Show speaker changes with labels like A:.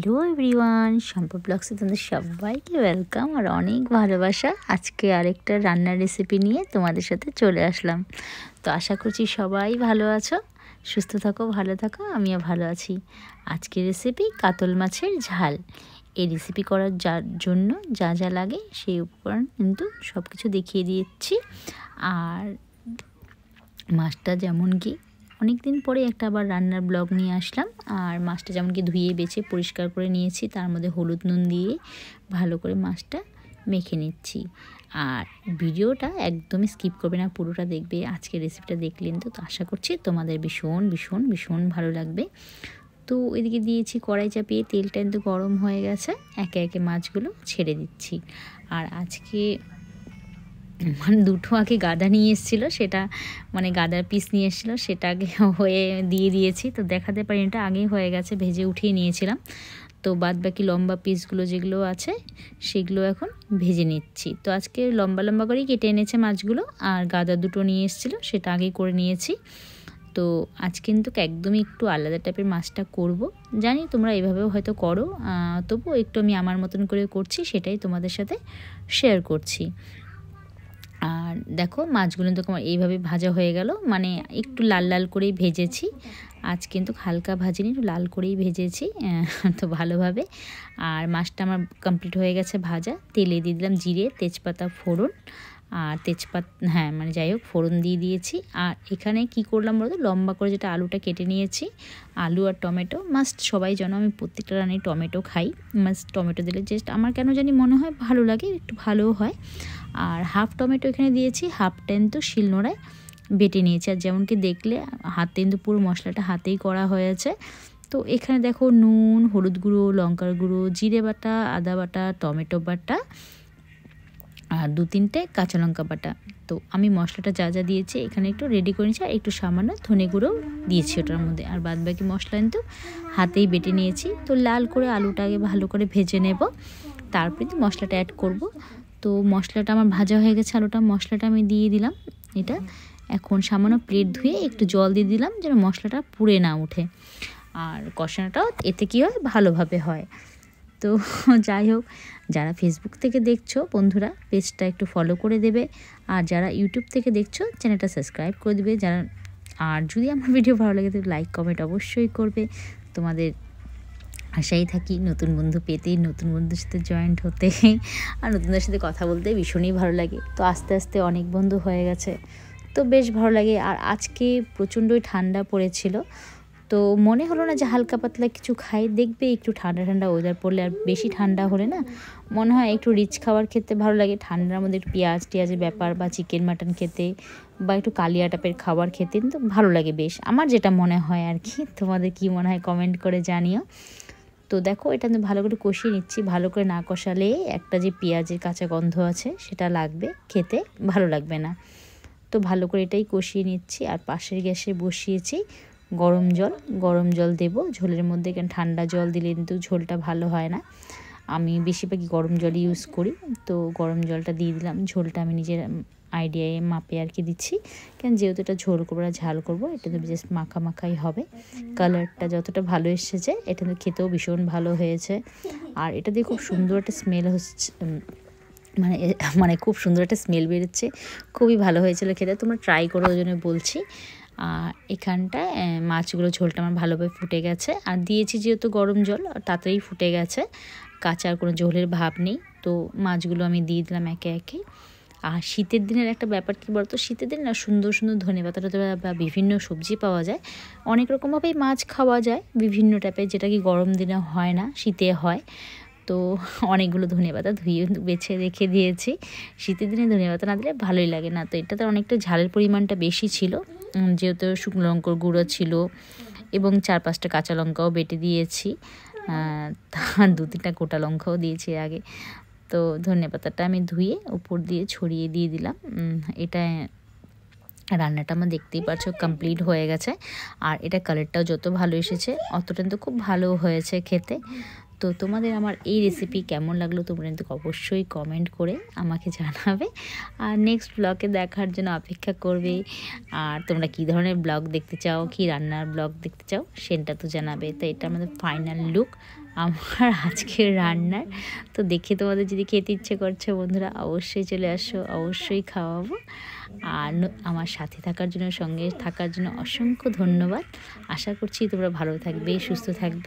A: Hello everyone, সম্পদ ব্লগসে তোমাদের সবাইকে ওয়েলকাম আর অনেক ভালোবাসা। আজকে আরেকটা রান্নার রেসিপি নিয়ে তোমাদের সাথে চলে আসলাম। তো আশা করছি সবাই ভালো আছো, সুস্থ থাকো, ভালো থাকো, আমিও ভালো আছি। আজকের রেসিপি কাতল মাছের ঝাল। এই রেসিপি করার জন্য যা যা লাগে সেই উপকরণ কিন্তু সব কিছু দেখিয়ে দিচ্ছি। আর মাছটা যেমন কি অনেক দিন পরে একটা আবার রান্নার ব্লগ নিয়ে আসলাম। আর মাছটা যেমন কি ধুয়ে বেছে পরিষ্কার করে নিয়েছি, তার মধ্যে হলুদ নুন দিয়ে ভালো করে মাছটা মেখে নিচ্ছি। আর ভিডিওটা একদমই স্কিপ করবে না, পুরোটা দেখবে। আজকের রেসিপিটা দেখলেন তো আশা করছি তোমাদের ভীষণ ভীষণ ভীষণ ভালো লাগবে। তো এদিকে দিয়েছি কড়াই চাপিয়ে, তেলটা কিন্তু গরম হয়ে গেছে, একে একে মাছগুলো ছেড়ে দিচ্ছি। আর আজকে মানে দুটো আগে গাদা নিয়ে এসেছিলো, সেটা মানে গাদার পিস নিয়ে এসেছিলো, সেটা আগে হয়ে দিয়ে দিয়েছি। তো দেখাতে পারি, এটা আগেই হয়ে গেছে, ভেজে উঠিয়ে নিয়েছিলাম। তো বাদ বাকি লম্বা পিসগুলো যেগুলো আছে সেগুলো এখন ভেজে নিচ্ছি। তো আজকে লম্বা লম্বা করেই কেটে এনেছে মাছগুলো, আর গাদা দুটো নিয়ে এসেছিলো, সেটা আগেই করে নিয়েছি। তো আজ কিন্তু একদমই একটু আলাদা টাইপের মাছটা করব। জানি তোমরা এভাবেও হয়তো করো, তবুও একটু আমি আমার মতন করে করছি, সেটাই তোমাদের সাথে শেয়ার করছি। আর দেখো মাছগুলো তো এইভাবে ভাজা হয়ে গেল, মানে একটু লাল লাল করেই ভেজেছি। আজ কিন্তু হালকা ভাজিনি, একটু লাল করেই ভেজেছি তো ভালোভাবে। আর মাছটা আমার কমপ্লিট হয়ে গেছে ভাজা। তেলে দিয়ে দিলাম জিরে, তেজপাতা, ফোড়ন। আর মানে যাই হোক, ফোড়ন দিয়ে দিয়েছি। আর এখানে কি করলাম বলতো, লম্বা করে যেটা আলুটা কেটে নিয়েছি, আলু আর টমেটো মাস্ট, সবাই জানো আমি প্রত্যেকটা রান্নায় টমেটো খাই। মাস্ট টমেটো দিলে জাস্ট আমার কেন জানি মনে হয় ভালো লাগে, একটু ভালোও হয়। আর হাফ টমেটো এখানে দিয়েছি, হাফটা কিন্তু শিলনোড়ায় বেটে নিয়েছি। আর যেমন কি দেখলে হাতে কিন্তু পুরো মশলাটা হাতেই করা হয়েছে। তো এখানে দেখো নুন, হলুদ গুঁড়ো, লঙ্কার গুঁড়ো, জিরে বাটা, আদা বাটা, টমেটো বাটা আর 2-3টে কাঁচা লঙ্কা বাটা। তো আমি মশলাটা যা যা দিয়েছি এখানে একটু রেডি করে নিয়েছি, আর একটু সামান্য ধনে গুঁড়ো দিয়েছি ওটার মধ্যে। আর বাদ বাকি মশলা কিন্তু হাতেই বেটে নিয়েছি। তো লাল করে আলুটা আগে ভালো করে ভেজে নেব, তারপরে তো মশলাটা অ্যাড করব। তো মশলাটা আমার ভাজা হয়ে গেছে, আলুটা, মশলাটা আমি দিয়ে দিলাম। এটা এখন সামান্য প্লেট ধুয়ে একটু জল দিয়ে দিলাম, যেন মশলাটা পুড়ে না ওঠে। আর কষানোটাও এতে কী হয়, ভালোভাবে হয়। তো যাই হোক, যারা ফেসবুক থেকে দেখছো বন্ধুরা পেজটা একটু ফলো করে দেবে, আর যারা ইউটিউব থেকে দেখছো চ্যানেলটা সাবস্ক্রাইব করে দেবে। আর যদি আমার ভিডিও ভালো লাগে তো লাইক কমেন্ট অবশ্যই করবে। তোমাদের আশাই থাকি নতুন বন্ধু পেতে, নতুন বন্ধুর সাথে জয়েন্ট হতে, আর নতুনদের সাথে কথা বলতে ভীষণই ভালো লাগে। তো আস্তে আস্তে অনেক বন্ধু হয়ে গেছে, তো বেশ ভালো লাগে। আর আজকে প্রচণ্ডই ঠান্ডা পড়েছিল, তো মনে হলো না যে হালকা পাতলা কিছু খাই। দেখবে একটু ঠান্ডা ঠান্ডা ওয়েদার পড়লে, আর বেশি ঠান্ডা হলে না মনে হয় একটু রিচ খাবার খেতে ভালো লাগে। ঠান্ডার মধ্যে একটু টিয়াজের ব্যাপার, বা চিকেন মাটন খেতে, বা একটু কালিয়া টাইপের খাবার খেতে কিন্তু ভালো লাগে বেশ, আমার যেটা মনে হয় আর কি। তোমাদের কি মনে হয় কমেন্ট করে জানিও। তো দেখো এটা আমি ভালো করে কষিয়ে নিচ্ছি। ভালো করে না কষালে একটা যে পেঁয়াজের কাঁচা গন্ধ আছে সেটা লাগবে, খেতে ভালো লাগবে না। তো ভালো করে এটাই কষিয়ে নিচ্ছি। আর পাশের গ্যাসে বসিয়েছি গরম জল দেব ঝোলের মধ্যে, কারণ ঠান্ডা জল দিলে কিন্তু ঝোলটা ভালো হয় না। আমি বেশিরভাগই গরম জল ইউজ করি। তো গরম জলটা দিয়ে দিলাম। ঝোলটা আমি নিজের আইডিয়ায় মাপে আর কি দিচ্ছি, কেন যেহেতু এটা ঝোল করবো না ঝাল করবো, এটা তো জাস্ট মাখাই হবে। কালারটা যতটা ভালো এসেছে, এটা তো খেতেও ভীষণ ভালো হয়েছে। আর এটা দিয়ে খুব সুন্দর একটা স্মেল হচ্ছে, মানে খুব সুন্দর একটা স্মেল বেরোচ্ছে, খুবই ভালো হয়েছিল খেতে। তোমরা ট্রাই করো, ওই জন্য বলছি। আর এখানটায় মাছগুলো ঝোলটা আমার ভালোভাবে ফুটে গেছে, আর দিয়েছি যেহেতু গরম জল, তাড়াতাড়ি ফুটে গেছে, কাঁচার কোনো ঝোলের ভাব নেই। তো মাছগুলো আমি দিয়ে দিলাম একে একে। আর শীতের দিনের একটা ব্যাপার কী বলতো, শীতের দিন না সুন্দর সুন্দর ধনেপাতা বা বিভিন্ন সবজি পাওয়া যায়, অনেক রকমভাবেই মাছ খাওয়া যায় বিভিন্ন টাইপের, যেটা কি গরম দিনে হয় না, শীতে হয়। তো অনেকগুলো ধনেপাতা ধুয়ে বেছে রেখে দিয়েছি। শীতের দিনে ধনেপাতা না দিলে ভালোই লাগে না। তো এটাতে অনেকটা ঝালের পরিমাণটা বেশি ছিল, যেহেতু শুকনো লঙ্কার গুঁড়ো ছিল, এবং 4-5টা কাঁচা লঙ্কাও বেটে দিয়েছি, তার 2-3টা গোটা লঙ্কাও দিয়েছি আগে। তো ধনেপাতাটা আমি ধুয়ে উপর দিয়ে ছড়িয়ে দিয়ে দিলাম। এটা রান্নাটা আমার দেখতেই পাচ্ছ কমপ্লিট হয়ে গেছে। আর এটা কালারটাও যত ভালো এসেছে অতটা তো খুব ভালো হয়েছে খেতে। তো তোমাদের আমার এই রেসিপি কেমন লাগলো তোমরা কিন্তু অবশ্যই কমেন্ট করে আমাকে জানাবে, আর নেক্সট ব্লগে দেখার জন্য অপেক্ষা করবে। আর তোমরা কী ধরনের ব্লগ দেখতে চাও, কি রান্নার ব্লগ দেখতে চাও সেটা তো জানাবে। তো এটা আমাদের ফাইনাল লুক আমার আজকের রান্নার। তো দেখে তোমাদের যদি খেতে ইচ্ছে করছে বন্ধুরা অবশ্যই চলে আসো, অবশ্যই খাওয়াবো। আর আমার সাথে থাকার জন্য, সঙ্গে থাকার জন্য অসংখ্য ধন্যবাদ। আশা করছি তোমরা ভালো থাকবে, সুস্থ থাকবে।